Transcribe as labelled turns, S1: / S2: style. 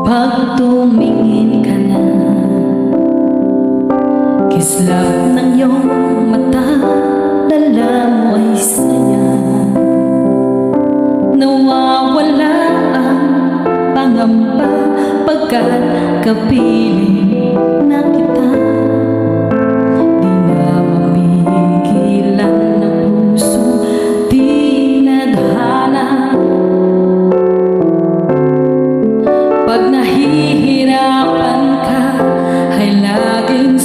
S1: Pag tumingin ka na, kislap ng iyong mata, dala mo ay saya. Nawawala ang pangamba pagkat kapiling na kita. Di na mapigilan ng puso, di nadhana. Pag nahihirapan ka, ay laging